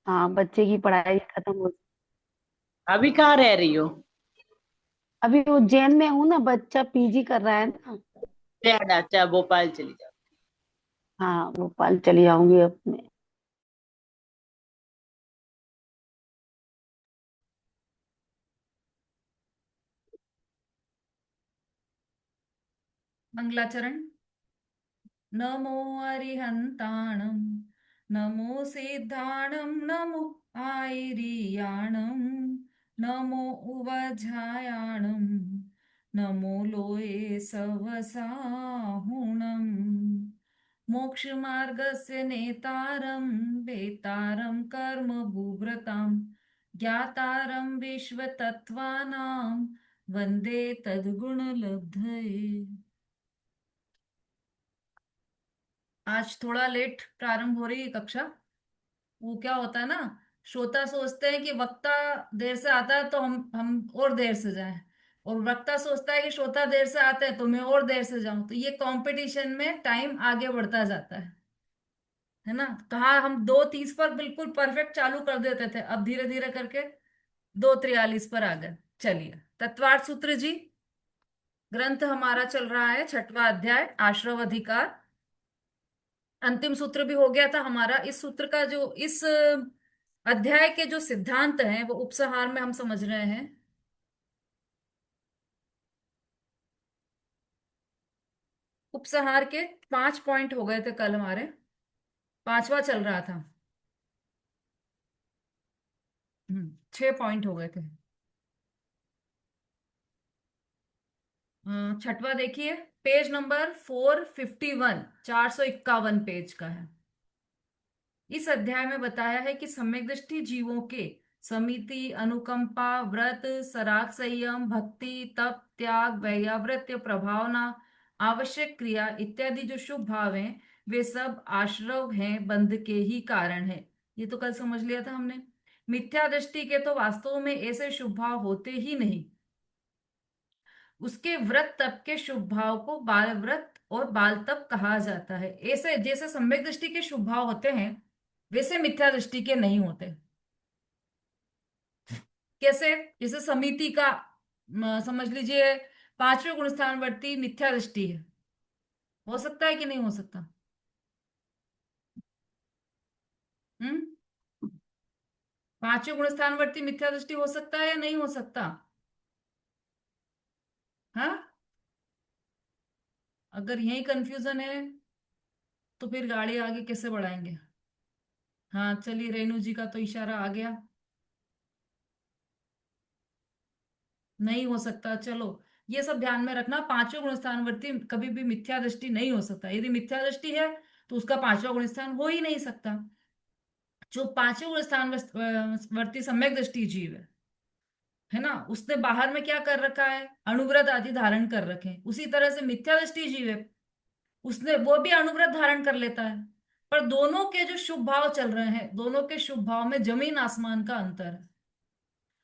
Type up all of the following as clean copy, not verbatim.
हाँ, बच्चे की पढ़ाई खत्म हो। अभी कहाँ रह रही हो? अभी उज्जैन में हूँ ना, बच्चा पीजी कर रहा है ना। अच्छा, भोपाल चली जाओ। हाँ, भोपाल चली जाऊंगी अपने। मंगलाचरण। नमो अरिहंताणं, नमो सिद्धाणं, नमो आयरियाणं, नमो उवझायाणं, नमो लोये सवसाहुणम्। मोक्षमार्गस्य नेतारं वेतारं कर्म बुभ्रतां, ज्ञातारं विश्वतत्त्वानां वन्दे तद्गुणलब्धये। आज थोड़ा लेट प्रारंभ हो रही है कक्षा। वो क्या होता है ना, श्रोता सोचते हैं कि वक्ता देर से आता है तो हम और देर से जाएं, और वक्ता सोचता है कि श्रोता देर से आते हैं तो मैं और देर से जाऊं, तो ये कंपटीशन में टाइम आगे बढ़ता जाता है ना। कहा हम 2:30 पर बिल्कुल परफेक्ट चालू कर देते थे, अब धीरे धीरे करके 2:43 पर आ गए। चलिए, तत्वार्थ सूत्र जी। ग्रंथ हमारा चल रहा है छठवां अध्याय, आश्रव अधिकार। अंतिम सूत्र भी हो गया था हमारा। इस सूत्र का जो इस अध्याय के जो सिद्धांत हैं वो उपसंहार में हम समझ रहे हैं। उपसंहार के 5 पॉइंट हो गए थे कल हमारे, पांचवा चल रहा था। 6 पॉइंट हो गए थे। छठवा देखिए, पेज नंबर 451, 451 पेज का है। इस अध्याय में बताया है कि सम्यक दृष्टि जीवों के समिति, अनुकंपा, व्रत, सराग, संयम, भक्ति, तप, त्याग, वैयावृत्य, प्रभावना, आवश्यक क्रिया इत्यादि जो शुभ भाव हैं, वे सब आश्रव हैं, बंध के ही कारण है। ये तो कल समझ लिया था हमने। मिथ्या दृष्टि के तो वास्तव में ऐसे शुभ भाव होते ही नहीं। उसके व्रत तप के शुभ भाव को बाल व्रत और बाल तप कहा जाता है। ऐसे जैसे सम्यक दृष्टि के शुभ भाव होते हैं, वैसे मिथ्या दृष्टि के नहीं होते। कैसे? जैसे समिति का समझ लीजिए, पांचवें गुण स्थानवर्ती मिथ्या दृष्टि है, हो सकता है कि नहीं हो सकता? हम्म। पांचवें गुण स्थानवर्ती मिथ्या दृष्टि हो सकता है या नहीं हो सकता? हाँ। अगर यही कंफ्यूजन है तो फिर गाड़ी आगे कैसे बढ़ाएंगे? हाँ चलिए, रेणु जी का तो इशारा आ गया। नहीं हो सकता, चलो। ये सब ध्यान में रखना, पांचवें गुण स्थानवर्ती कभी भी मिथ्या दृष्टि नहीं हो सकता। यदि मिथ्या दृष्टि है तो उसका पांचवा गुण स्थान हो ही नहीं सकता। जो पांचवें गुण स्थान वर्ती सम्यक दृष्टि जीव है ना, उसने बाहर में क्या कर रखा है? अणुव्रत आदि धारण कर रखे हैं। उसी तरह से मिथ्या दृष्टि जीव है, उसने वो भी अणुव्रत धारण कर लेता है। पर दोनों के जो शुभ भाव चल रहे हैं, दोनों के शुभ भाव में जमीन आसमान का अंतर है।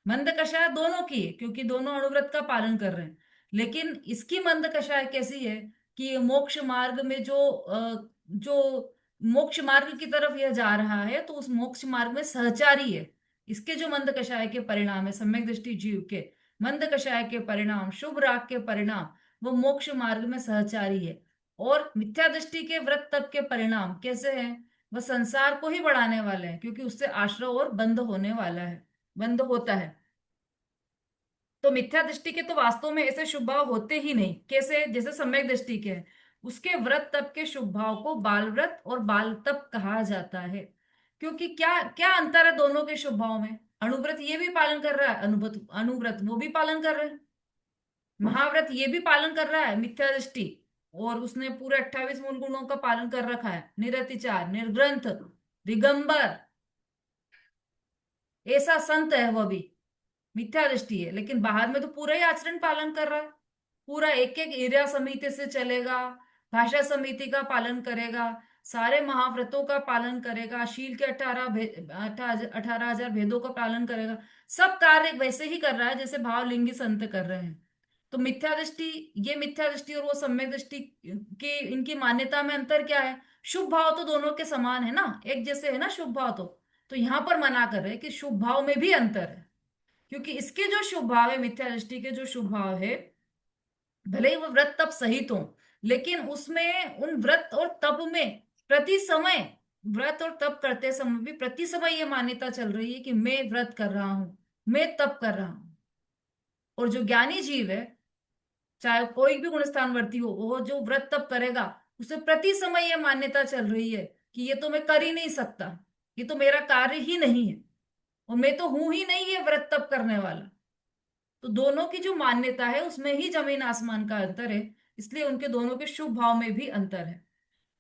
मंद कषाय दोनों की है क्योंकि दोनों अणुव्रत का पालन कर रहे हैं। लेकिन इसकी मंद कषाय कैसी है कि मोक्ष मार्ग में जो मोक्ष मार्ग की तरफ यह जा रहा है, तो उस मोक्ष मार्ग में सहचारी है। इसके जो मंद कषाय के परिणाम है, सम्यक दृष्टि जीव के मंद कषाय के परिणाम, शुभ राग के परिणाम, वो मोक्ष मार्ग में सहचारी है। और मिथ्या दृष्टि के व्रत तप के परिणाम कैसे हैं? वह संसार को ही बढ़ाने वाले हैं, क्योंकि उससे आश्रय और बंद होने वाला है, बंद होता है। तो मिथ्या दृष्टि के तो वास्तव में ऐसे शुभ भाव होते ही नहीं। कैसे? जैसे सम्यक दृष्टि के हैं। उसके व्रत तप के शुभ भाव को बाल व्रत और बाल तप कहा जाता है। क्योंकि क्या क्या अंतर है दोनों के शुभ भाव में? अणुव्रत ये भी पालन कर रहा है, अनुव्रत अनुव्रत वो भी पालन कर रहे हैं। महाव्रत ये भी पालन कर रहा है मिथ्या दृष्टि, और उसने पूरे 28 मूल गुणों का पालन कर रखा है, निरतिचार, निर्ग्रंथ, दिगंबर, ऐसा संत है वह भी। मिथ्या दृष्टि है, लेकिन बाहर में तो पूरा ही आचरण पालन कर रहा है। पूरा एक एक एरिया समिति से चलेगा, भाषा समिति का पालन करेगा, सारे महाव्रतों का पालन करेगा, शील के 18,000 भेदों का पालन करेगा। सब कार्य वैसे ही कर रहा है जैसे भावलिंगी संत कर रहे हैं। तो मिथ्या दृष्टि, ये मिथ्या दृष्टि और वो सम्यक दृष्टि के इनकी मान्यता में अंतर क्या है? शुभ भाव तो दोनों के समान है ना, एक जैसे है ना शुभ भाव तो। तो यहाँ पर मना कर रहे हैं कि शुभ भाव में भी अंतर है, क्योंकि इसके जो शुभ भाव है, मिथ्या दृष्टि के जो शुभ भाव है, भले ही वो व्रत तप सहित हो, लेकिन उसमें उन व्रत और तप में प्रति समय, व्रत और तप करते समय भी प्रति समय ये मान्यता चल रही है कि मैं व्रत कर रहा हूं, मैं तप कर रहा हूं। और जो ज्ञानी जीव है, चाहे कोई भी गुणस्थानवर्ती हो, वो जो व्रत तप करेगा, उसे प्रति समय ये मान्यता चल रही है कि ये तो मैं कर ही नहीं सकता, ये तो मेरा कार्य ही नहीं है, और मैं तो हूं ही नहीं ये व्रत तप करने वाला। तो दोनों की जो मान्यता है उसमें ही जमीन आसमान का अंतर है, इसलिए उनके दोनों के शुभ भाव में भी अंतर है।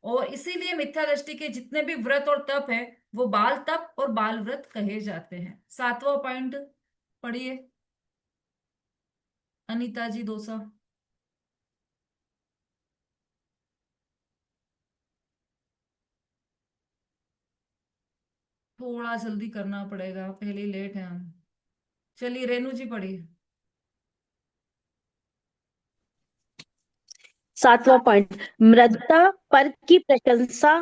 और इसीलिए मिथ्या दृष्टि के जितने भी व्रत और तप है, वो बाल तप और बाल व्रत कहे जाते हैं। 7वां पॉइंट पढ़िए अनीता जी, दोसा। थोड़ा जल्दी करना पड़ेगा, पहले ही लेट है हम। चलिए रेनू जी पढ़िए। 7वां पॉइंट, मृदुता पर की प्रशंसा,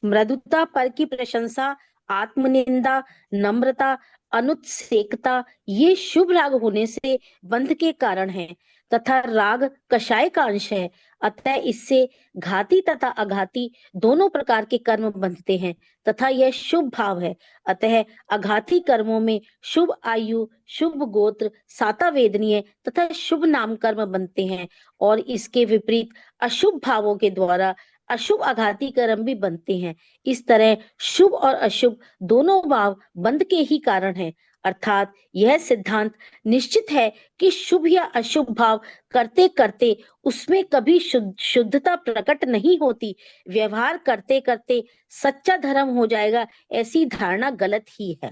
मृदुता पर की प्रशंसा, आत्मनिंदा, नम्रता, अनुत्सेकता, ये शुभ राग होने से बंध के कारण है तथा राग कषाय का अंश है। अतः इससे घाती तथा अघाती दोनों प्रकार के कर्म बंधते हैं तथा यह शुभ भाव है। अतः अघाती कर्मों में शुभ आयु, शुभ गोत्र, साता वेदनीय तथा शुभ नाम कर्म बनते हैं, और इसके विपरीत अशुभ भावों के द्वारा अशुभ आघाती कर्म भी बनते हैं। इस तरह शुभ और अशुभ दोनों भाव बंध के ही कारण हैं। अर्थात यह सिद्धांत निश्चित है कि शुभ या अशुभ भाव करते करते उसमें कभी शुद्धता प्रकट नहीं होती। व्यवहार करते करते सच्चा धर्म हो जाएगा, ऐसी धारणा गलत ही है।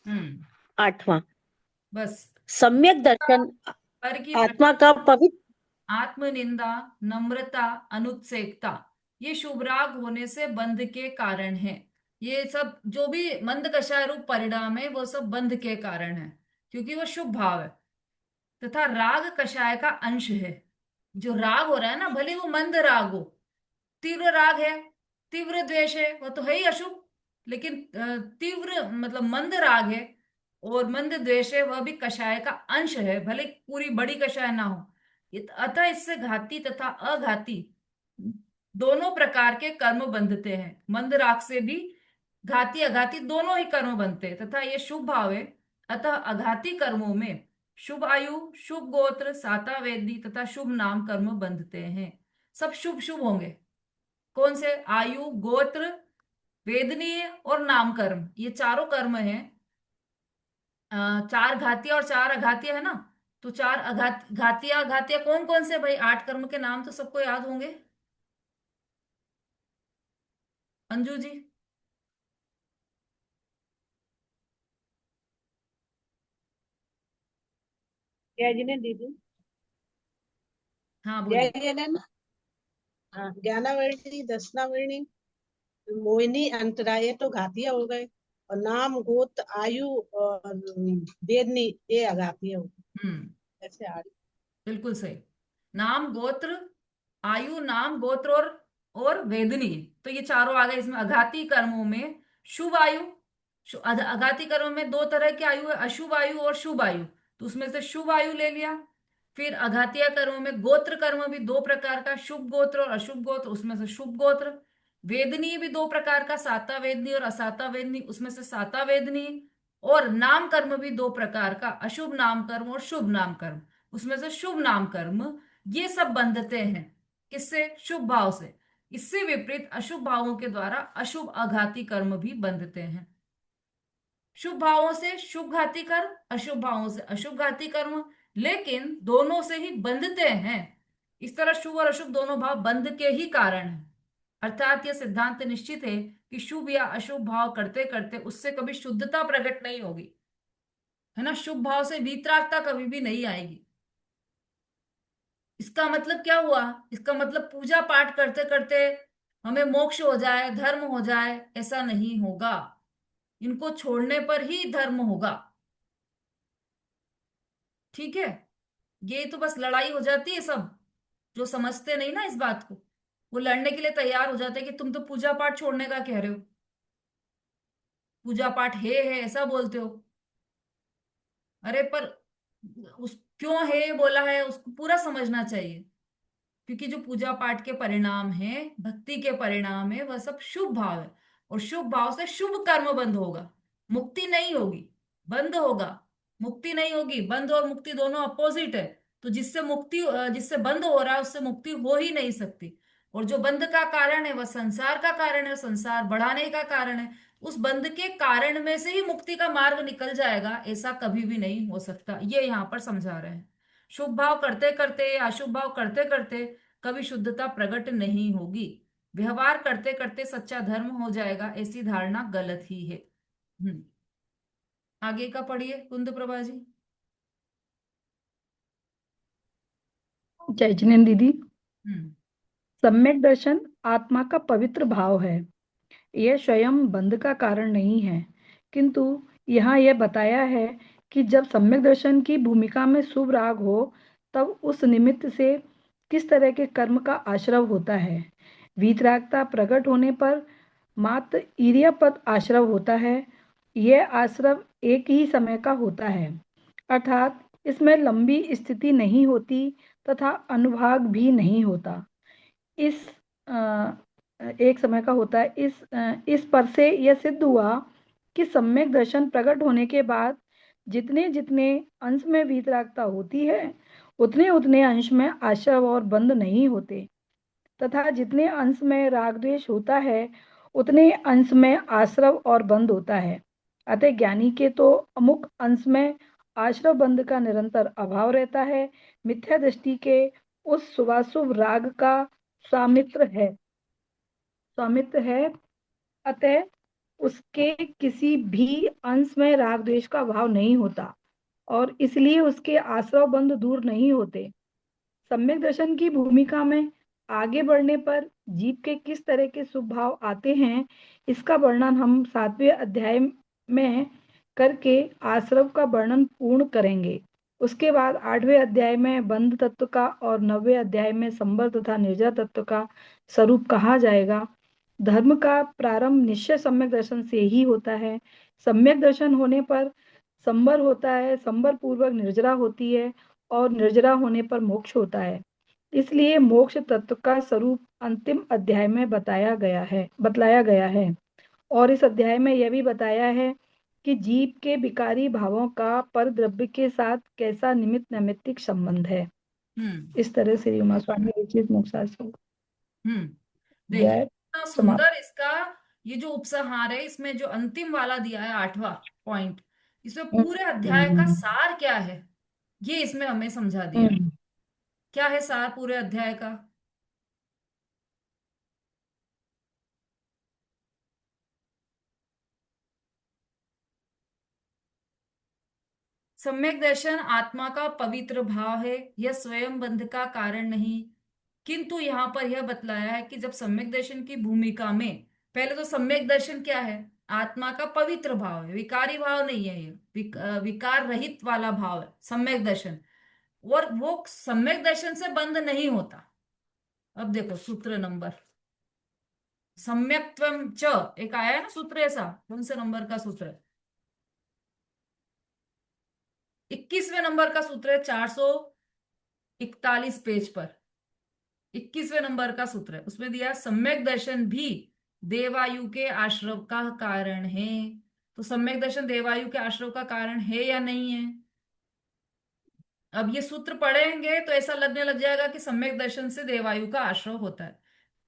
हम्म 8वां, बस। सम्यक दर्शन पर की आत्मा का पवित्र, आत्मनिंदा, नम्रता, अनुत्सेकता, ये शुभ राग होने से बंध के कारण है। ये सब जो भी मंद कषाय रूप परिणाम है, वो सब बंध के कारण है, क्योंकि वो शुभ भाव है तथा राग कषाय का अंश है। जो राग हो रहा है ना, भले वो मंद राग हो, तीव्र राग है, तीव्र द्वेष है, वो तो है ही अशुभ, लेकिन तीव्र मतलब मंद राग है और मंद द्वेष है, वह भी कषाय का अंश है, भले पूरी बड़ी कषाय ना हो। अतः इससे घाती तथा अघाती दोनों प्रकार के कर्म बंधते हैं। मंद राग से भी घाती अघाती दोनों ही कर्म बनते हैं तथा ये शुभ भाव है। अतः अघाती कर्मों में शुभ आयु, शुभ गोत्र, साता वेदी तथा शुभ नाम कर्म बंधते हैं। सब शुभ शुभ होंगे। कौन से? आयु, गोत्र, वेदनीय और नाम कर्म, ये चारों कर्म हैं। चार घातीय और चार अघातीय है ना, तो चार घातीय अघातीय कौन कौन से भाई? 8 कर्म के नाम तो सबको याद होंगे। अंजू जी। जय जिनेन्द्र दीदी। हाँ जय बोलिए। जिनेन्द्र। हाँ, ज्ञानावर्णी, दशनावर्णी, मोहिनी, अंतरा, ये तो घातिया हो गए। और नाम, गोत्र, आयु और वेदनी, ये अघातिया हो गए। हम्म ऐसे आ रही। बिल्कुल सही। नाम, गोत्र, आयु, नाम, गोत्र और वेदनी, तो ये चारों आ गए इसमें। अघाती कर्मों में शुभ आयु, अघाती कर्मों में दो तरह की आयु है, अशुभ आयु और शुभ आयु, तो उसमें से शुभ आयु ले लिया। फिर अघातीय कर्मों में गोत्र कर्म भी दो प्रकार का, शुभ गोत्र और अशुभ गोत्र, उसमें से शुभ गोत्र। वेदनीय भी दो प्रकार का, साता वेदनी और असाता वेदनी, उसमें से साता वेदनी। और नाम कर्म भी दो प्रकार का, अशुभ नाम कर्म और शुभ नाम कर्म, उसमें से शुभ नाम कर्म। ये सब बंधते हैं किससे? शुभ भाव से। इससे विपरीत अशुभ भावों के द्वारा अशुभ आघाती कर्म भी बंधते हैं। शुभ भावों से शुभ घाती कर्म, अशुभ भावों से अशुभ घाती कर्म, लेकिन दोनों से ही बंधते हैं। इस तरह शुभ और अशुभ दोनों भाव बंध के ही कारण है। अर्थात यह सिद्धांत निश्चित है कि शुभ या अशुभ भाव करते करते उससे कभी शुद्धता प्रकट नहीं होगी, है ना। शुभ भाव से वीतरागता कभी भी नहीं आएगी। इसका मतलब क्या हुआ? इसका मतलब पूजा पाठ करते करते हमें मोक्ष हो जाए, धर्म हो जाए, ऐसा नहीं होगा। इनको छोड़ने पर ही धर्म होगा। ठीक है। ये तो बस लड़ाई हो जाती है सब, जो समझते नहीं ना इस बात को, वो लड़ने के लिए तैयार हो जाते हैं कि तुम तो पूजा पाठ छोड़ने का कह रहे हो। पूजा पाठ है ऐसा बोलते हो। अरे पर उस क्यों है बोला है उसको पूरा समझना चाहिए, क्योंकि जो पूजा पाठ के परिणाम है, भक्ति के परिणाम है, वह सब शुभ भाव है। और शुभ भाव से शुभ कर्म बंद होगा, मुक्ति नहीं होगी, बंद होगा। मुक्ति नहीं होगी, बंद और मुक्ति दोनों अपोजिट है। तो जिससे मुक्ति जिससे बंद हो रहा है उससे मुक्ति हो ही नहीं सकती। और जो बंद का कारण है वह संसार का कारण है, संसार बढ़ाने का कारण है। उस बंद के कारण में से ही मुक्ति का मार्ग निकल जाएगा, ऐसा कभी भी नहीं हो सकता। ये यहाँ पर समझा रहे हैं। शुभ भाव करते करते, अशुभ भाव करते करते कभी शुद्धता प्रकट नहीं होगी। व्यवहार करते करते सच्चा धर्म हो जाएगा, ऐसी धारणा गलत ही है। आगे का पढ़िए कुंद प्रभा जी। जय जिनेन्द्र दीदी। हम्म सम्यक दर्शन आत्मा का पवित्र भाव है। यह स्वयं बंध का कारण नहीं है, किंतु यहाँ यह बताया है कि जब सम्यक दर्शन की भूमिका में शुभ राग हो तब उस निमित्त से किस तरह के कर्म का आश्रव होता है। वीतरागता प्रकट होने पर मात्र इरियापद आश्रव होता है। यह आश्रव एक ही समय का होता है, अर्थात इसमें लंबी स्थिति नहीं होती तथा अनुभाग भी नहीं होता। इस एक समय का होता है। इस पर से यह सिद्ध हुआ कि सम्यक दर्शन प्रकट होने के बाद जितने जितने अंश में वीतरागता होती है उतने उतने अंश में आश्रव और बंध नहीं होते, तथा जितने अंश में राग द्वेष होता है उतने अंश में आश्रव और बंध होता है। अतः ज्ञानी के तो अमुक अंश में आश्रव बंध का निरंतर अभाव रहता है। मिथ्या दृष्टि के उस शुभाशुभ राग का स्वामित्व है, अतः उसके किसी भी अंश में राग द्वेष का अभाव नहीं होता और इसलिए उसके आश्रव बंध दूर नहीं होते। सम्यक दर्शन की भूमिका में आगे बढ़ने पर जीव के किस तरह के शुभ भाव आते हैं, इसका वर्णन हम 7वें अध्याय में करके आश्रव का वर्णन पूर्ण करेंगे। उसके बाद 8वें अध्याय में बंध तत्व का और 9वें अध्याय में संबर तथा निर्जर तत्व का स्वरूप कहा जाएगा। धर्म का प्रारंभ निश्चय सम्यक दर्शन से ही होता है। सम्यक दर्शन होने पर संबर होता है, संबर पूर्वक निर्जरा होती है और निर्जरा होने पर मोक्ष होता है। इसलिए मोक्ष तत्व का स्वरूप अंतिम अध्याय में बतलाया गया है और इस अध्याय में यह भी बताया है कि जीव के विकारी भावों का पर द्रव्य के साथ कैसा निमित्त नैमित्तिक संबंध है। इस तरह से उमा स्वामी विचित मोक्षाश्रम। देखिए जय कितना समाप्त। सुंदर इसका ये जो उपसंहार है, इसमें जो अंतिम वाला दिया है 8वां पॉइंट, इसमें पूरे अध्याय का सार क्या है ये इसमें हमें समझा दिया। क्या है सार पूरे अध्याय का? सम्यक दर्शन आत्मा का पवित्र भाव है, यह स्वयं बंध का कारण नहीं। किंतु यहाँ पर यह बतलाया है कि जब सम्यक दर्शन की भूमिका में, पहले तो सम्यक दर्शन क्या है? आत्मा का पवित्र भाव है, विकारी भाव नहीं है। ये विकार रहित वाला भाव है सम्यक दर्शन, और वो सम्यक दर्शन से बंद नहीं होता। अब देखो सूत्र नंबर सम्यक्त्वम च एक आया है ना सूत्र, ऐसा कौन से नंबर का सूत्र है? 21वें नंबर का सूत्र है, 441 पेज पर 21वें नंबर का सूत्र है। उसमें दिया सम्यक दर्शन भी देवायु के आश्रव का कारण है। तो सम्यक दर्शन देवायु के आश्रव का कारण है या नहीं है? अब ये सूत्र पढ़ेंगे तो ऐसा लगने लग जाएगा कि सम्यक दर्शन से देवायु का आश्रव होता है।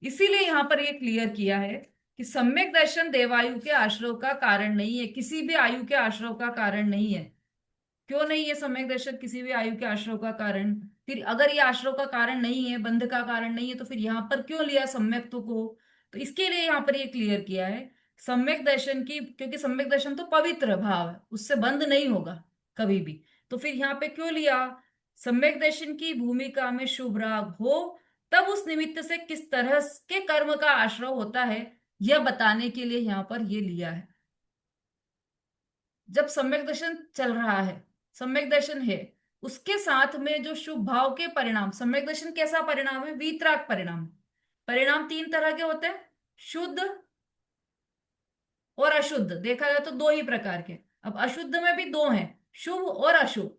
इसीलिए यहां पर ये क्लियर किया है कि सम्यक दर्शन देवायु के आश्रव का कारण नहीं है, किसी भी आयु के आश्रव का कारण नहीं है। क्यों नहीं है सम्यक दर्शन किसी भी आयु के आश्रव का कारण? फिर अगर ये आश्रव का कारण नहीं है, बंध का कारण नहीं है, तो फिर यहाँ पर क्यों लिया सम्यक्त्व को? तो इसके लिए यहाँ पर ये क्लियर किया है सम्यक दर्शन की, क्योंकि सम्यक दर्शन तो पवित्र भाव है, उससे बंध नहीं होगा कभी भी। तो फिर यहाँ पे क्यों लिया? सम्यक दर्शन की भूमिका में शुभ राग हो तब उस निमित्त से किस तरह के कर्म का आश्रव होता है, यह बताने के लिए यहाँ पर ये लिया है। जब सम्यक दर्शन चल रहा है, सम्यक दर्शन है, उसके साथ में जो शुभ भाव के परिणाम, सम्यक दर्शन कैसा परिणाम है? वीतराग परिणाम। परिणाम 3 तरह के होते हैं, शुद्ध और अशुद्ध देखा जाए तो दो ही प्रकार के। अब अशुद्ध में भी दो हैं, शुभ और अशुभ।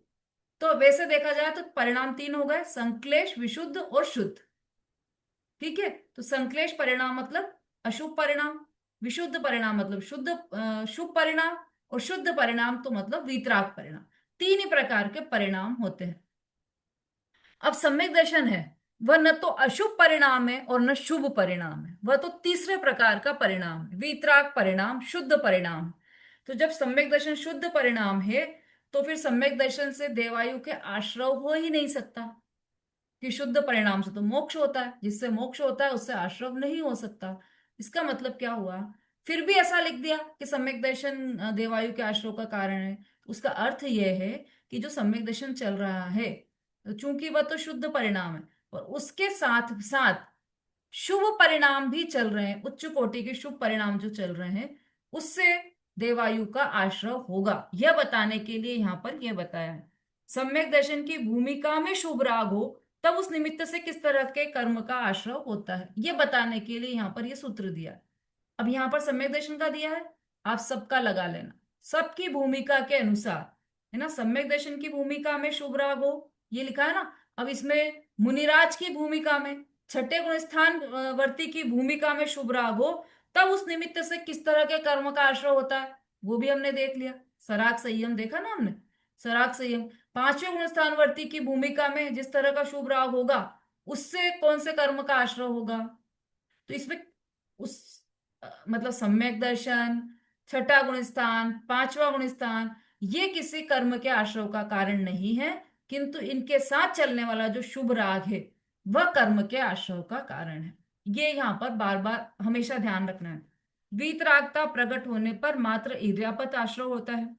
तो वैसे देखा जाए तो परिणाम तीन हो गए, संक्लेश, विशुद्ध और शुद्ध। ठीक है, तो संक्लेश परिणाम मतलब अशुभ परिणाम, विशुद्ध परिणाम मतलब शुभ परिणाम, और शुद्ध परिणाम तो मतलब वीतराग परिणाम। तीन ही प्रकार के परिणाम होते हैं। अब सम्यक दर्शन है, वह न तो अशुभ परिणाम है और न शुभ परिणाम है, वह तो तीसरे प्रकार का परिणाम है, वीतराग परिणाम, शुद्ध परिणाम। तो जब सम्यक दर्शन शुद्ध परिणाम है, तो फिर सम्यक दर्शन से देवायु के आश्रव हो ही नहीं सकता, कि शुद्ध परिणाम से तो मोक्ष होता है, जिससे मोक्ष होता है उससे आश्रव नहीं हो सकता। इसका मतलब क्या हुआ, फिर भी ऐसा लिख दिया कि सम्यक दर्शन देवायु के आश्रव का कारण है। उसका अर्थ यह है कि जो सम्यक दर्शन चल रहा है, तो चूंकि वह तो शुद्ध परिणाम है, और उसके साथ साथ शुभ परिणाम भी चल रहे हैं, उच्च कोटि के शुभ परिणाम जो चल रहे हैं, उससे देवायु का आश्रव होगा, यह बताने के लिए यहां पर यह बताया है। सम्यक दर्शन की भूमिका में शुभ राग हो, तब उस निमित्त से किस तरह के कर्म का आश्रव होता है, यह बताने के लिए यहां पर यह सूत्र दिया है। अब यहां पर सम्यक दर्शन का दिया है, आप सबका लगा लेना, सबकी भूमिका के अनुसार, है ना। सम्यक दर्शन की भूमिका में शुभ राग हो, ये लिखा है ना। अब इसमें मुनिराज की भूमिका में, छठे गुण स्थान वर्ती की भूमिका में शुभ राग हो, तब उस निमित्त से किस तरह के कर्म का आश्रय होता है, वो भी हमने देख लिया। सराग संयम देखा ना हमने, सराग संयम। पांचवें गुण स्थान वर्ती की भूमिका में जिस तरह का शुभ राग होगा, उससे कौन से कर्म का आश्रय होगा। तो इसमें उस मतलब सम्यक दर्शन, छठा गुण स्थान, पांचवा गुण स्थान, ये किसी कर्म के आश्रय का कारण नहीं है, किंतु इनके साथ चलने वाला जो शुभ राग है, वह कर्म के आश्रय का कारण है। ये यहाँ पर बार बार हमेशा ध्यान रखना है। वीतरागता प्रकट होने पर मात्र इर्यापत आश्रय होता है,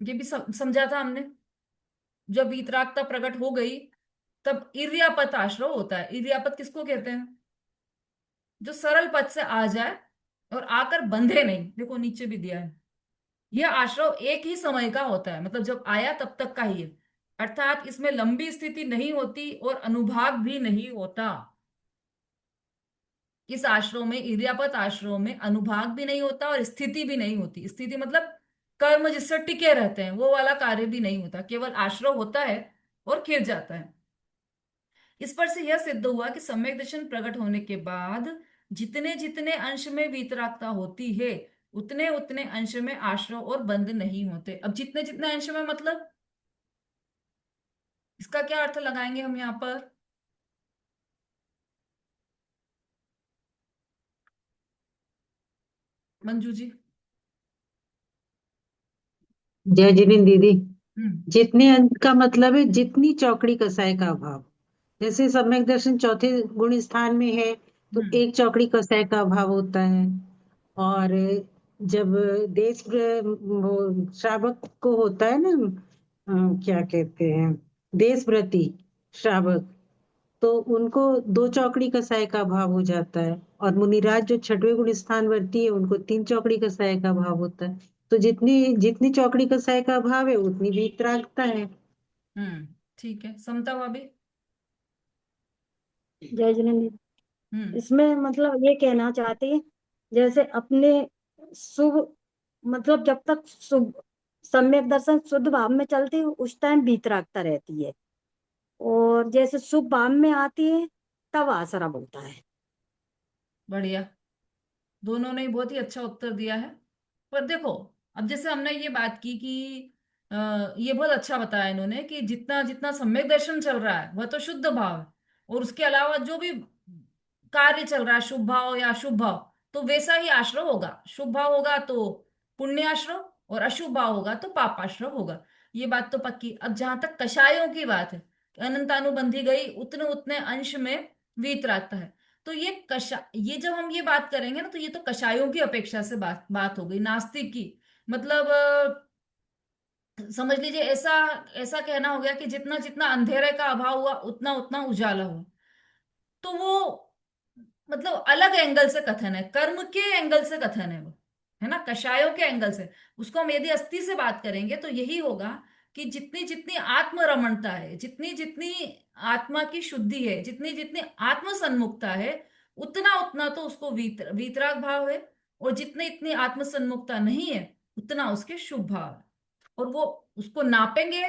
ये भी समझा था हमने। जब वीतरागता प्रकट हो गई, तब इर्यापत आश्रय होता है। इर्यापत किसको कहते हैं, जो सरल पद से आ जाए और आकर बंधे नहीं। देखो नीचे भी दिया है, यह आश्रव एक ही समय का होता है, मतलब जब आया तब तक का ही है, अर्थात इसमें लंबी स्थिति नहीं होती और अनुभाग भी नहीं होता। इस आश्रम में, इर्यापत आश्रम में अनुभाग भी नहीं होता और स्थिति भी नहीं होती। स्थिति मतलब कर्म जिससे टिके रहते हैं, वो वाला कार्य भी नहीं होता, केवल आश्रय होता है और खिर जाता है। इस पर से यह सिद्ध हुआ कि सम्यक दर्शन प्रकट होने के बाद जितने जितने अंश में वीतरागता होती है, उतने उतने अंश में आश्रय और बंध नहीं होते। अब जितने जितने अंश में मतलब इसका क्या अर्थ लगाएंगे हम यहाँ पर। मंजू जी। जय जिनेन्द्र दीदी। हम्म। जितने अंक का मतलब है जितनी चौकड़ी कसाय का अभाव। जैसे सम्यक दर्शन चौथे गुण स्थान में है, तो हम्म। एक चौकड़ी कसाय का अभाव होता है। और जब वो श्रावक को होता है ना, क्या कहते हैं, देशव्रती श्रावक, तो उनको दो चौकड़ी कसाय का भाव हो जाता है। और मुनिराज जो छठवें गुण स्थान वर्ती है, उनको तीन चौकड़ी कसाय का भाव होता है। तो जितनी जितनी चौकड़ी कसाय का भाव है, उतनी वीतरागता है। ठीक है, समता भाभी। जय जिनेन्द्र। हम्म। इसमें मतलब ये कहना चाहते हैं, जैसे अपने शुभ, मतलब जब तक शुभ सम्यक दर्शन शुद्ध भाव में चलती है, उस टाइम वीतरागता रहती है, और जैसे शुभ भाव में आती है तब आश्रम होता है। बढ़िया, दोनों ने बहुत ही अच्छा उत्तर दिया है। पर देखो, अब जैसे हमने ये बात की कि ये बहुत अच्छा बताया इन्होंने कि जितना जितना सम्यक दर्शन चल रहा है वह तो शुद्ध भाव है, और उसके अलावा जो भी कार्य चल रहा है, शुभ भाव या अशुभ भाव, तो वैसा ही आश्रय होगा। शुभ भाव होगा तो पुण्य आश्रय, और अशुभ भाव होगा तो पाप आश्रय होगा। ये बात तो पक्की। अब जहां तक कषायों की बात है, अनंतानुबंधी गई, उतने उतने अंश में वीतरागता है। तो ये जब हम ये बात करेंगे ना, तो ये तो कषायों की अपेक्षा से बात हो गई, नास्तिक की। मतलब समझ लीजिए, ऐसा ऐसा कहना हो गया कि जितना जितना अंधेरे का अभाव हुआ, उतना उतना उजाला हुआ। तो वो मतलब अलग एंगल से कथन है, कर्म के एंगल से कथन है वो, है ना, कषायों के एंगल से। उसको हम यदि अस्थि से बात करेंगे तो यही होगा कि जितनी जितनी आत्मरमणता है, जितनी जितनी आत्मा की शुद्धि है, जितनी जितनी आत्म सन्मुखता है, उतना उतना तो उसको वीतराग भाव है, और जितने इतनी आत्मसन्मुखता नहीं है उतना उसके शुभ भाव है। और वो उसको नापेंगे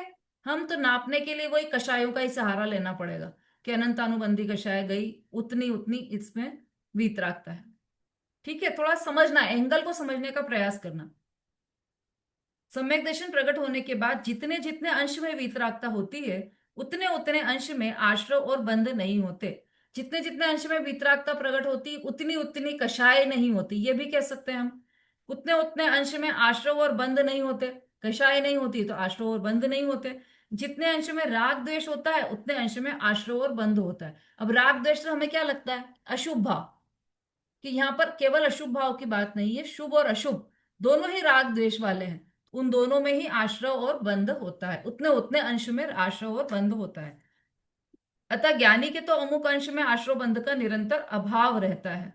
हम, तो नापने के लिए वही कषायों का ही सहारा लेना पड़ेगा कि अनंतानुबंधी कषाय गई उतनी उतनी इसमें वीतरागता है। ठीक है, थोड़ा समझना, एंगल को समझने का प्रयास करना। सम्यक दर्शन प्रकट होने के बाद जितने जितने अंश में वीतरागता होती है उतने उतने अंश में आश्रव और बंध नहीं होते। जितने जितने अंश में वीतरागता प्रकट होती उतनी उतनी कषाय नहीं होती, ये भी कह सकते हैं हम। उतने उतने अंश में आश्रव और बंध नहीं होते, कषाय नहीं होती तो आश्रव और बंध नहीं होते। जितने अंश में राग द्वेष होता है उतने अंश में आश्रव और बंध होता है। अब राग द्वेष से हमें क्या लगता है? अशुभ भाव, कि यहाँ पर केवल अशुभ भाव की बात नहीं है, शुभ और अशुभ दोनों ही राग द्वेष वाले हैं। उन दोनों में ही आश्रव और बंध होता है, उतने उतने अंश में आश्रव और बंध होता है। अतः ज्ञानी के तो अमुक अंश में आश्रव बंध का निरंतर अभाव रहता है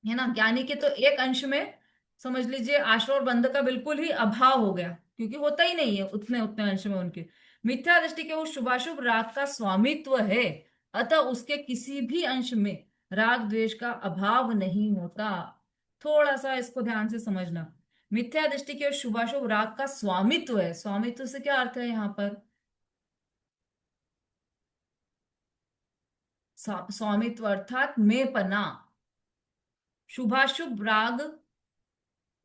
ना। ज्ञानी के तो एक अंश में समझ लीजिए आश्रव और बंध का बिल्कुल ही अभाव हो गया, क्योंकि होता ही नहीं है उतने उतने अंश में उनके। मिथ्या दृष्टि के वो शुभाशुभ राग का स्वामित्व है, अतः उसके किसी भी अंश में राग द्वेष का अभाव नहीं होता। थोड़ा सा इसको ध्यान से समझना। मिथ्या दृष्टि के शुभाशुभ राग का स्वामित्व है, स्वामित्व से क्या अर्थ है यहाँ पर? स्वामित्व अर्थात मेंपना। शुभाशुभ राग,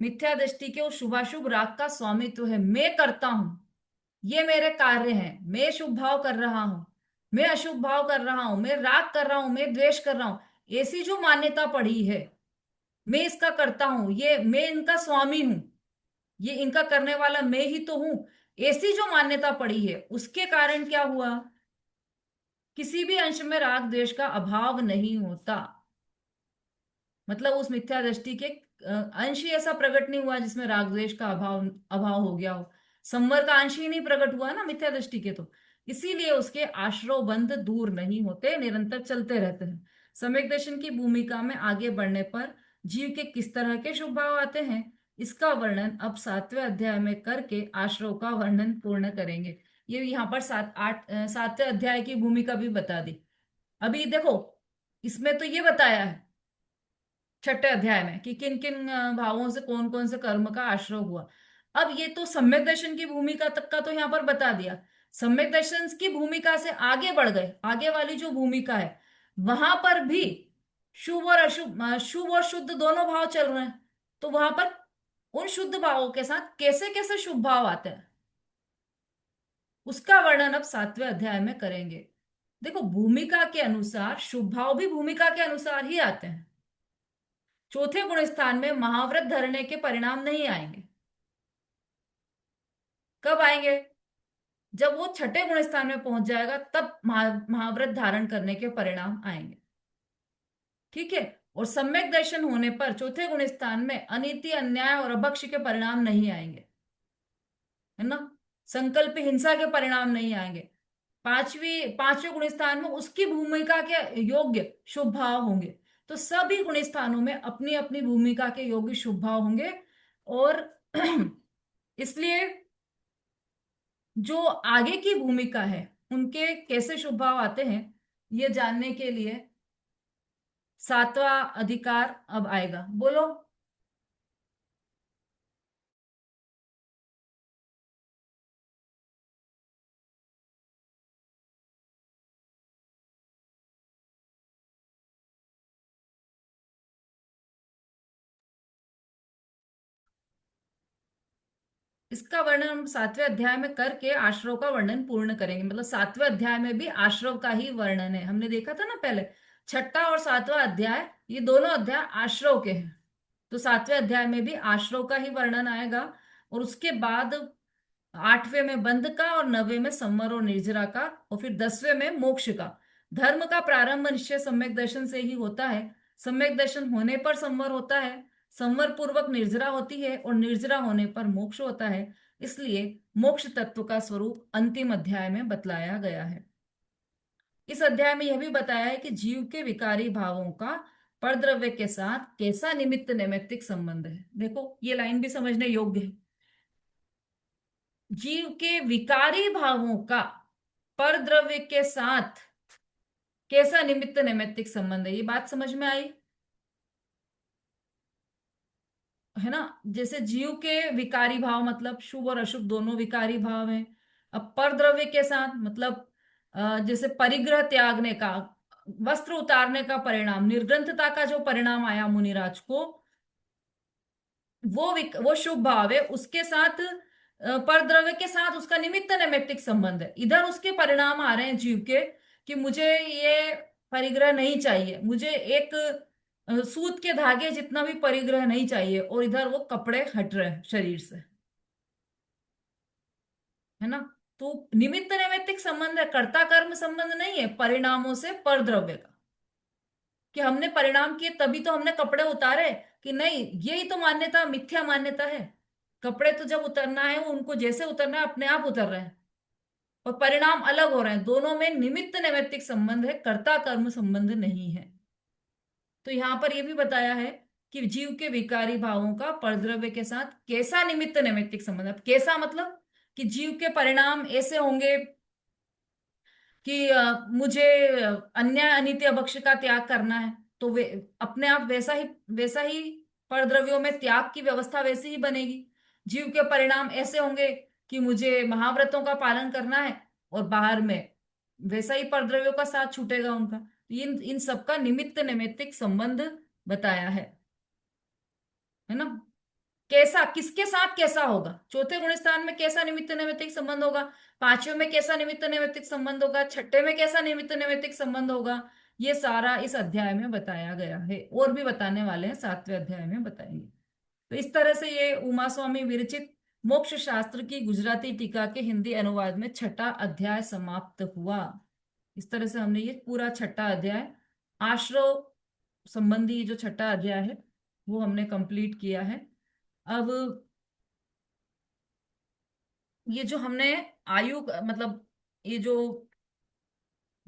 मिथ्या दृष्टि के उस शुभाशुभ राग का स्वामित्व है। मैं करता हूं, ये मेरे कार्य हैं, मैं शुभ भाव कर रहा हूं, मैं अशुभ भाव कर रहा हूं, मैं राग कर रहा हूं, मैं द्वेष कर रहा हूं, ऐसी जो मान्यता पड़ी है, मैं इसका करता हूं, ये मैं इनका स्वामी हूं, ये इनका करने वाला मैं ही तो हूं, ऐसी जो मान्यता पड़ी है उसके कारण क्या हुआ? किसी भी अंश में राग द्वेष का अभाव नहीं होता। मतलब उस मिथ्या दृष्टि के अंश ही ऐसा प्रकट नहीं हुआ जिसमें राग द्वेष का अभाव अभाव हो गया हो। संवर का अंश ही नहीं प्रकट हुआ ना मिथ्या दृष्टि के, तो इसीलिए उसके आश्रव बंध दूर नहीं होते, निरंतर चलते रहते हैं। सम्यक दर्शन की भूमिका में आगे बढ़ने पर जीव के किस तरह के शुभ भाव आते हैं इसका वर्णन अब 7वें अध्याय में करके आश्रव का वर्णन पूर्ण करेंगे। ये यहाँ पर 7वें अध्याय की भूमिका भी बता दी। अभी देखो, इसमें तो ये बताया है 6ठे अध्याय में कि किन किन भावों से कौन कौन से कर्म का आश्रय हुआ। अब ये तो सम्यक दर्शन की भूमिका तक का तो यहाँ पर बता दिया। सम्यक दर्शन की भूमिका से आगे बढ़ गए, आगे वाली जो भूमिका है वहां पर भी शुभ और अशुभ, शुभ और शुद्ध दोनों भाव चल रहे हैं। तो वहां पर उन शुद्ध भावों के साथ कैसे कैसे शुभ भाव आते हैं उसका वर्णन अब 7वें अध्याय में करेंगे। देखो, भूमिका के अनुसार शुभ भाव भी भूमिका के अनुसार ही आते हैं। चौथे गुण स्थान में महाव्रत धरने के परिणाम नहीं आएंगे। कब आएंगे? जब वो 6ठे गुण स्थान में पहुंच जाएगा तब महाव्रत धारण करने के परिणाम आएंगे। ठीक है। और सम्यक दर्शन होने पर चौथे गुण स्थान में अनीति, अन्याय और अभक्ष के परिणाम नहीं आएंगे, है ना। संकल्प हिंसा के परिणाम नहीं आएंगे। पांचवें गुण स्थान में उसकी भूमिका के योग्य शुभ भाव होंगे। तो सभी गुण स्थानों में अपनी अपनी भूमिका के योग्य शुभ भाव होंगे। और इसलिए जो आगे की भूमिका है उनके कैसे शुभ भाव आते हैं ये जानने के लिए 7वां अधिकार अब आएगा। बोलो। इसका वर्णन हम 7वें अध्याय में करके आश्रव का वर्णन पूर्ण करेंगे। मतलब 7वें अध्याय में भी आश्रव का ही वर्णन है। हमने देखा था ना पहले, 6ठा और 7वां अध्याय ये दोनों अध्याय आश्रव के हैं। तो 7वें अध्याय में भी आश्रव का ही वर्णन आएगा। और उसके बाद 8वें में बंध का और 9वें में संवर और निर्जरा का और फिर 10वें में मोक्ष का। धर्म का प्रारंभ निश्चय सम्यक दर्शन से ही होता है। सम्यक दर्शन होने पर संवर होता है, संवर पूर्वक निर्जरा होती है और निर्जरा होने पर मोक्ष होता है। इसलिए मोक्ष तत्व का स्वरूप अंतिम अध्याय में बतलाया गया है। इस अध्याय में यह भी बताया है कि जीव के विकारी भावों का परद्रव्य के साथ कैसा निमित्त नैमित्तिक संबंध है। देखो, ये लाइन भी समझने योग्य है। जीव के विकारी भावों का परद्रव्य के साथ कैसा निमित्त नैमित्तिक संबंध है, ये बात समझ में आई है ना। जैसे जीव के विकारी भाव, मतलब शुभ और अशुभ दोनों विकारी भाव हैं। अब परद्रव्य के साथ मतलब जैसे परिग्रह त्यागने का, वस्त्र उतारने का परिणाम, निर्ग्रंथता का जो परिणाम आया मुनिराज को, वो शुभ भाव है। उसके साथ परद्रव्य के साथ उसका निमित्त नैमित्तिक संबंध है। इधर उसके परिणाम आ रहे हैं जीव के कि मुझे ये परिग्रह नहीं चाहिए, मुझे एक सूत के धागे जितना भी परिग्रह नहीं चाहिए, और इधर वो कपड़े हट रहे हैं शरीर से, है ना। तो निमित्त नैमित्तिक संबंध है, कर्ता कर्म संबंध नहीं है परिणामों से परद्रव्य का, कि हमने परिणाम किए तभी तो हमने कपड़े उतारे, कि नहीं, यही तो मान्यता मिथ्या मान्यता है। कपड़े तो जब उतरना है वो उनको जैसे उतरना है अपने आप उतर रहे हैं, और परिणाम अलग हो रहे हैं। दोनों में निमित्त नैमित्तिक संबंध है, कर्ता कर्म संबंध नहीं है। तो यहां पर यह भी बताया है कि जीव के विकारी भावों का परद्रव्य के साथ कैसा निमित्त नैमित्तिक संबंध है। कैसा मतलब कि जीव के परिणाम ऐसे होंगे कि मुझे अन्याय अनित्य भक्ष्य का त्याग करना है, तो वे अपने आप वैसा ही परद्रव्यों में त्याग की व्यवस्था वैसी ही बनेगी। जीव के परिणाम ऐसे होंगे कि मुझे महाव्रतों का पालन करना है, और बाहर में वैसा ही परद्रव्यों का साथ छूटेगा उनका। तो इन इन सबका निमित्त नैमित्तिक संबंध बताया है ना। कैसा, किसके साथ कैसा होगा, चौथे गुण स्थान में कैसा निमित्त नैमित्तिक संबंध होगा, पांचवें में कैसा निमित्त नैमित्तिक संबंध होगा, छठे में कैसा निमित्त नैमित्तिक संबंध होगा, ये सारा इस अध्याय में बताया गया है। और भी बताने वाले हैं, सातवें अध्याय में बताएंगे। तो इस तरह से ये उमा स्वामी विरचित मोक्ष शास्त्र की गुजराती टीका के हिंदी अनुवाद में छठा अध्याय समाप्त हुआ। इस तरह से हमने ये पूरा छठा अध्याय, आश्रव संबंधी जो छठा अध्याय है वो हमने कंप्लीट किया है। अब ये जो हमने आयु मतलब ये जो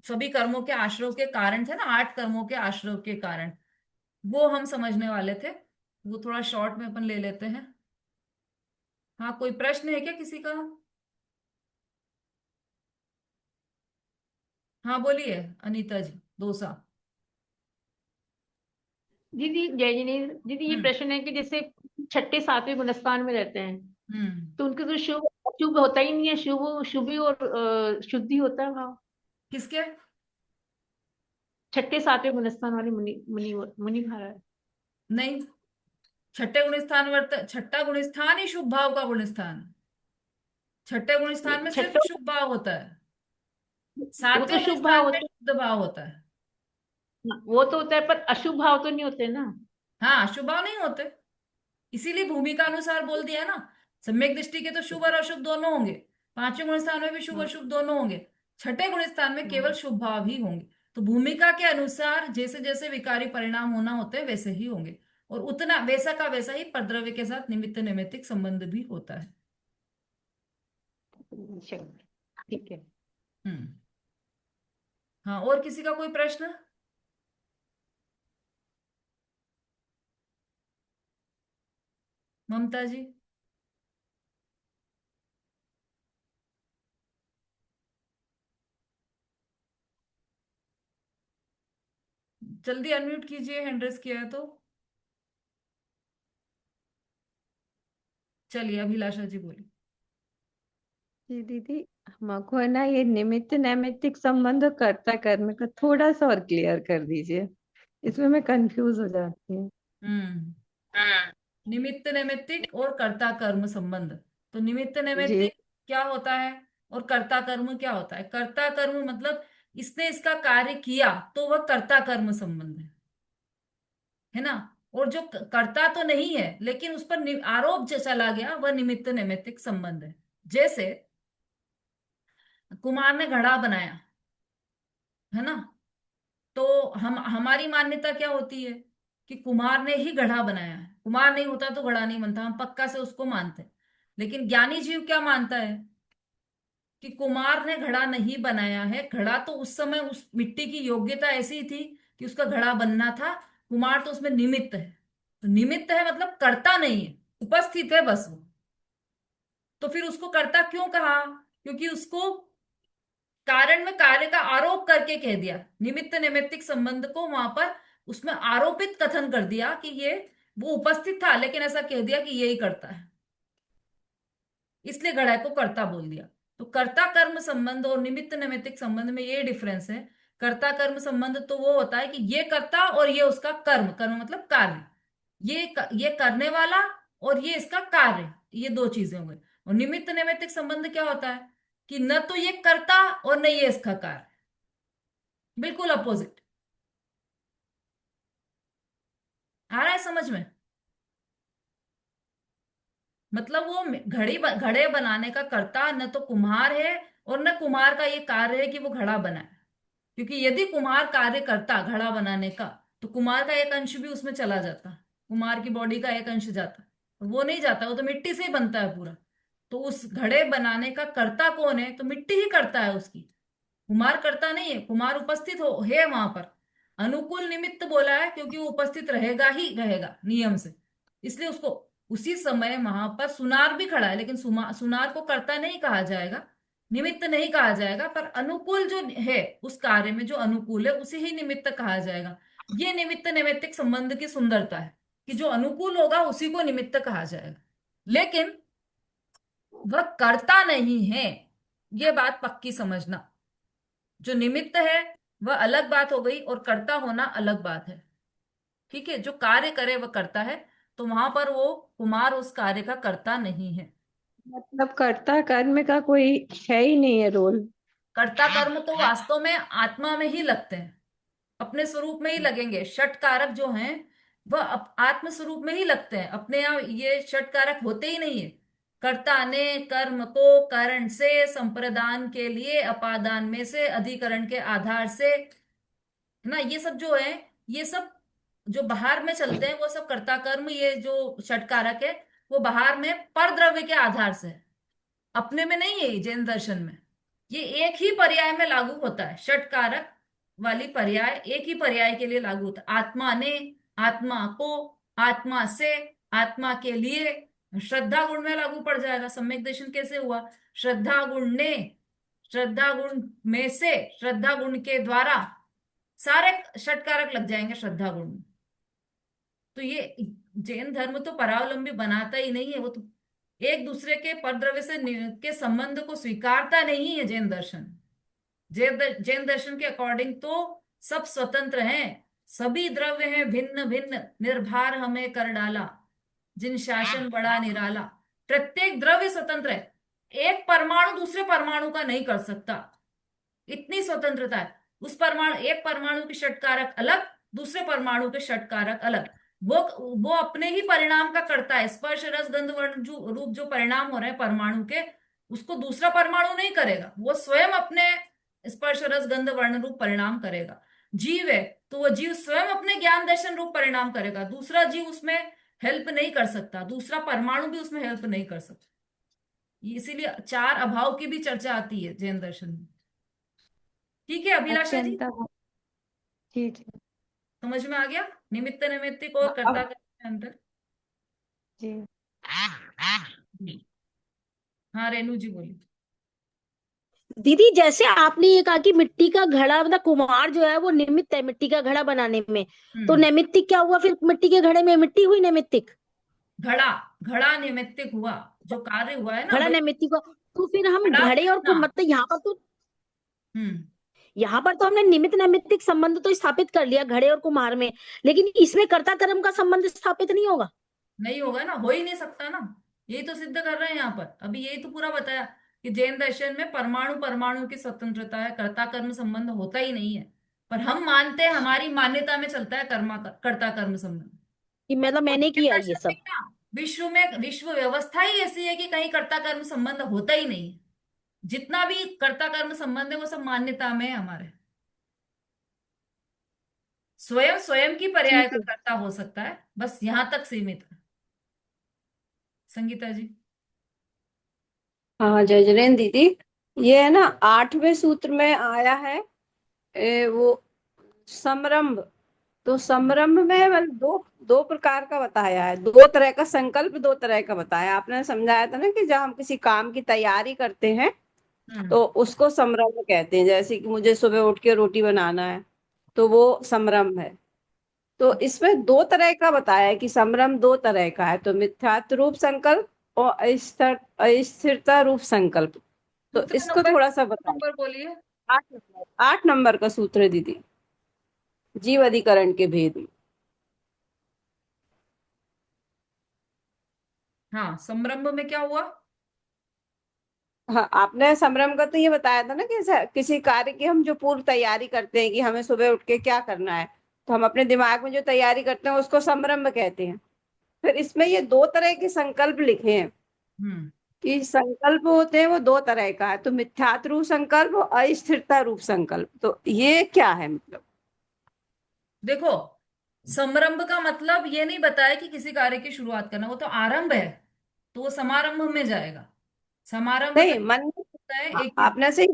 सभी कर्मों के आश्रव के कारण थे ना, 8 कर्मों के आश्रव के कारण, वो हम समझने वाले थे। वो थोड़ा शॉर्ट में अपन ले लेते हैं। हाँ, कोई प्रश्न है क्या किसी का? हाँ बोलिए अनीता जी दोसा। दीदी जय जिनी। दीदी ये हम्म प्रश्न है कि जैसे छठे सातवें गुणस्थान में रहते हैं, हम्म तो उनके तो शुभ शुभ होता ही नहीं है, शुभ शुभी और शुद्धि होता है भाव। किसके? छठे सातवें गुणस्थान वाले मुनि मुनि मुनि महाराज। नहीं, छठे गुण स्थान छठा गुण स्थान ही शुभ भाव का गुण स्थान है। छठे गुण स्थान में सिर्फ छठे शुभ भाव होता है, वो तो सातवें गुण शुभ भाव स्थान में होते शुद्ध भाव होता है। हैं, वो तो होता है, पर अशुभ भाव तो नहीं होते ना। हाँ, शुभ भाव नहीं होते, इसीलिए भूमिका अनुसार बोल दिया ना। सम्यक दृष्टि के तो शुभ और अशुभ दोनों होंगे, पांचवें गुण स्थान में भी शुभ हाँ, अशुभ दोनों होंगे, छठे गुण स्थान में केवल हाँ। शुभ भाव ही होंगे। तो भूमिका के अनुसार जैसे जैसे विकारी परिणाम होना होते हैं वैसे ही होंगे, और उतना वैसा का वैसा ही परद्रव्य के साथ निमित्त नैमित्तिक संबंध भी होता है। चलो, ठीक है। हम्म। हाँ, और किसी का कोई प्रश्न? ममता जी? जल्दी अनम्यूट कीजिए, हैंड रेस किया है तो। चलिए अभिलाषा जी बोलिए। जी दीदी, हमको है ना ये निमित्त नैमित्तिक संबंध और कर्ता कर्म का थोड़ा सा और क्लियर कर दीजिए, इसमें मैं कंफ्यूज हो जाती हूँ। हम्म। निमित्त नैमित्तिक और कर्ता कर्म संबंध। तो निमित्त जी। नैमित्तिक क्या होता है और कर्ता कर्म क्या होता है? कर्ता कर्म मतलब इसने इसका कार्य किया तो वह कर्ता कर्म संबंध है ना। और जो कर्ता तो नहीं है लेकिन उस पर आरोप जो चला गया वह निमित्त नैमित्तिक संबंध है। जैसे कुमार ने घड़ा बनाया, है ना, तो हम हमारी मान्यता क्या होती है कि कुमार ने ही घड़ा बनाया है, कुमार नहीं होता तो घड़ा नहीं बनता, हम पक्का से उसको मानते हैं। लेकिन ज्ञानी जीव क्या मानता है कि कुमार ने घड़ा नहीं बनाया है, घड़ा तो उस समय उस मिट्टी की योग्यता ऐसी थी कि उसका घड़ा बनना था, कुमार तो उसमें निमित्त है। तो निमित्त है मतलब कर्ता नहीं है, उपस्थित है बस वो। तो फिर उसको कर्ता क्यों कहा? क्योंकि उसको कारण में कार्य का आरोप करके कह दिया, निमित्त नैमित्तिक संबंध को वहां पर उसमें आरोपित कथन कर दिया कि ये वो उपस्थित था लेकिन ऐसा कह दिया कि यही करता है, इसलिए घड़ा को कर्ता बोल दिया। तो कर्ता कर्म संबंध और निमित्त नैमित्तिक संबंध में ये डिफरेंस है। कर्ता कर्म संबंध तो वो होता है कि ये कर्ता और ये उसका कर्म, कर्म मतलब कार्य, ये करने वाला और ये इसका कार्य, ये दो चीजें हो गई। और निमित्त नैमित्तिक संबंध क्या होता है कि न तो ये कर्ता और न ये इसका कार्य, बिल्कुल अपोजिट। आ रहा है समझ में? मतलब वो घड़े बनाने का कर्ता न तो कुम्हार है और न कुम्हार का ये कार्य है कि वो घड़ा बनाए, क्योंकि यदि कुम्हार कार्य करता घड़ा बनाने का तो कुम्हार का एक अंश भी उसमें चला जाता, कुम्हार की बॉडी का एक अंश जाता, वो नहीं जाता, वो तो मिट्टी से ही बनता है पूरा। तो उस घड़े बनाने का कर्ता कौन है? तो मिट्टी ही करता है उसकी, कुमार करता नहीं है। कुमार उपस्थित हो है वहां पर, अनुकूल निमित्त बोला है क्योंकि वो उपस्थित रहेगा ही रहेगा नियम से, इसलिए उसको उसी समय वहां पर सुनार भी खड़ा है, लेकिन सुनार को कर्ता नहीं कहा जाएगा, निमित्त नहीं कहा जाएगा, पर अनुकूल जो है उस कार्य में जो अनुकूल है उसे ही निमित्त कहा जाएगा। ये निमित्त नैमित्तिक संबंध की सुंदरता है कि जो अनुकूल होगा उसी को निमित्त कहा जाएगा, लेकिन वह कर्ता नहीं है, ये बात पक्की समझना। जो निमित्त है वह अलग बात हो गई और कर्ता होना अलग बात है, ठीक है? जो कार्य करे वह करता है, तो वहां पर वो कुमार उस कार्य का कर्ता नहीं है। मतलब कर्ता कर्म का कोई है ही नहीं है रोल। कर्ता कर्म तो वास्तव में आत्मा में ही लगते हैं, अपने स्वरूप में ही लगेंगे। षट कारक जो हैं वह आत्म स्वरूप में ही लगते हैं, अपने यहाँ ये षट कारक होते ही नहीं है। कर्ता ने कर्म को कारण से, संप्रदान के लिए, अपादान में से, अधिकरण के आधार से, है ना, ये सब जो है, ये सब जो बाहर में चलते हैं वो सब कर्ता कर्म, ये जो षट कारक है वो बाहर में पर द्रव्य के आधार से है, अपने में नहीं है। जैन दर्शन में ये एक ही पर्याय में लागू होता है, षट कारक वाली पर्याय एक ही पर्याय के लिए लागू होता है। आत्मा ने, आत्मा को, आत्मा से, आत्मा के लिए। श्रद्धा गुण में लागू पड़ जाएगा। सम्यक दर्शन कैसे हुआ? श्रद्धा गुण ने, श्रद्धा गुण में से, श्रद्धा गुण के द्वारा, सारे षट कारक लग जाएंगे श्रद्धा गुण में। तो ये जैन धर्म तो परावलंबी बनाता ही नहीं है, वो तो एक दूसरे के परद्रव्य से के संबंध को स्वीकारता नहीं है जैन दर्शन। जैन दर्शन के अकॉर्डिंग तो सब स्वतंत्र हैं, सभी द्रव्य हैं भिन्न भिन्न, निर्भार हमें कर डाला, जिन शासन बड़ा निराला। प्रत्येक द्रव्य स्वतंत्र है, एक परमाणु दूसरे परमाणु का नहीं कर सकता, इतनी स्वतंत्रता है। उस परमाणु, एक परमाणु के षटकारक अलग, दूसरे परमाणु के षटकारक अलग, वो अपने ही परिणाम का करता है। स्पर्श रस गंध वर्ण जो रूप जो परिणाम हो रहे हैं परमाणु के, उसको दूसरा परमाणु नहीं करेगा, वो स्वयं अपने स्पर्श रस गंध वर्ण रूप परिणाम करेगा। जीव है तो वो जीव स्वयं अपने ज्ञान दर्शन रूप परिणाम करेगा, दूसरा जीव उसमें हेल्प नहीं कर सकता, दूसरा परमाणु भी उसमें हेल्प नहीं कर सकता। इसीलिए चार अभाव की भी चर्चा आती है जैन दर्शन में। ठीक है अभिलाषा जी, अत्यंत ठीक है समझ में आ गया निमित्त नैमित्तिक और कर्ता कर्म में अंतर? जी। हाँ रेणु जी बोलिए। दीदी, जैसे आपने ये कहा कि मिट्टी का घड़ा, मतलब कुम्हार जो है वो निमित्त है मिट्टी का घड़ा बनाने में, तो नैमित्तिक क्या हुआ फिर? मिट्टी के घड़े में मिट्टी हुई नैमित्तिक? घड़ा, घड़ा नैमित्तिक हुआ, जो कार्य हुआ है ना घड़ा वही नैमित्तिक हुआ। तो फिर हम घड़ा घड़े और ना। मतलब हम्म यहाँ पर तो हमने निमित्त नैमित्तिक संबंध तो स्थापित कर लिया घड़े और कुम्हार में, लेकिन इसमें कर्ता कर्म का संबंध स्थापित नहीं होगा? नहीं होगा ना, हो ही नहीं सकता ना, यही तो सिद्ध कर रहे हैं यहाँ पर। अभी यही तो पूरा बताया कि जैन दर्शन में परमाणु परमाणु की स्वतंत्रता है, कर्ता कर्म संबंध होता ही नहीं है, पर हम मानते हैं, हमारी मान्यता में चलता है कर्ता कर्म संबंध। कि मतलब और मैंने जैन किया ये दर्शन में सब। क्या, विश्व में विश्व व्यवस्था ही ऐसी है कि कहीं कर्ता कर्म संबंध होता ही नहीं है। जितना भी कर्ता कर्म संबंध है वो सब मान्यता में है हमारे। स्वयं स्वयं की पर्याय ठीक का है। कर्ता हो सकता है, बस यहां तक सीमित है। संगीता जी। हाँ जय जैन दीदी, ये है ना 8वें सूत्र में आया है वो समरंभ। तो समरंभ में मतलब दो दो प्रकार का बताया है, दो तरह का संकल्प, दो तरह का बताया आपने। समझाया था ना कि जब हम किसी काम की तैयारी करते हैं तो उसको समरम्भ कहते हैं। जैसे कि मुझे सुबह उठ के रोटी बनाना है, तो वो समरम्भ है। तो इसमें दो तरह का बताया है कि संभ्रम दो तरह का है, तो मिथ्यात्व रूप संकल्प और अस्थिरता रूप संकल्प। तो दूसरा इसको नंबर, थोड़ा सा बताएं। नंबर बोलिए। 8 नंबर का सूत्र है दीदी, जीव अधिकरण के भेद में। हाँ, संरंभ में क्या हुआ? हाँ, आपने संभ्रम का तो ये बताया था ना कि किसी कार्य की हम जो पूर्व तैयारी करते हैं कि हमें सुबह उठ के क्या करना है, तो हम अपने दिमाग में जो तैयारी करते हैं उसको संभ्रम कहते हैं। फिर इसमें ये दो तरह के संकल्प लिखे हैं हम्म कि संकल्प होते हैं वो दो तरह का है, तो मिथ्यात्व रूप संकल्प और अस्थिरता रूप संकल्प। तो ये क्या है मतलब? देखो, समारंभ का मतलब ये नहीं बताया कि किसी कार्य की शुरुआत करना, वो तो आरंभ है, तो वो समारंभ में जाएगा। समारंभ का नहीं, मन में होता है एक, आपने से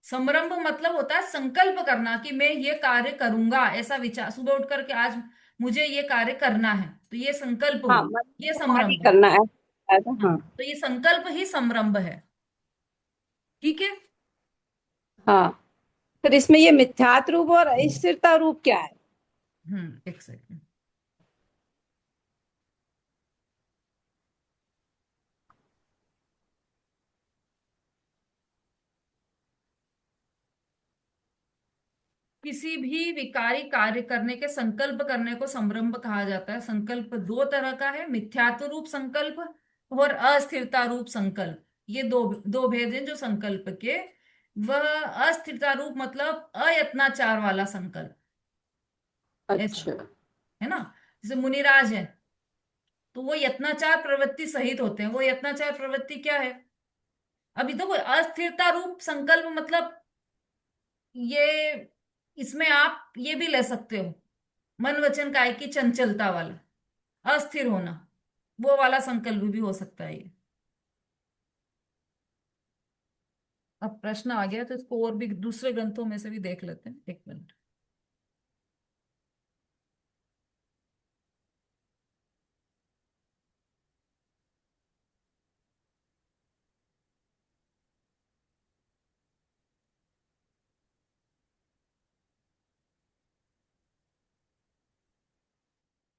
समारंभ मतलब होता है संकल्प करना कि मैं ये कार्य करूंगा, ऐसा विचार सुबह उठ करके आज मुझे ये कार्य करना है, तो ये संकल्प हाँ, हुआ, मन में ये तो आगे समारंभ है। करना है। हाँ, हाँ। तो ये संकल्प ही समारंभ है। ठीक है। हाँ, फिर इसमें ये मिथ्यात्व रूप और अस्थिरता रूप क्या है? एक सेकंड। किसी भी विकारी कार्य करने के संकल्प करने को संरंभ कहा जाता है। संकल्प दो तरह का है, मिथ्यात्व रूप संकल्प और अस्थिरता रूप संकल्प। ये दो दो भेद हैं जो संकल्प के। वह अस्थिरता रूप मतलब अयत्नाचार वाला संकल्प, ऐसा अच्छा। है ना। जैसे मुनिराज है, तो वो यत्नाचार प्रवृत्ति सहित होते हैं। वो यत्नाचार प्रवृत्ति क्या है? अभी तो कोई अस्थिरता रूप संकल्प मतलब ये, इसमें आप ये भी ले सकते हो, मन वचन काय की चंचलता वाला, अस्थिर होना, वो वाला संकल्प भी हो सकता है ये। अब प्रश्न आ गया तो इसको और भी दूसरे ग्रंथों में से भी देख लेते हैं, एक मिनट।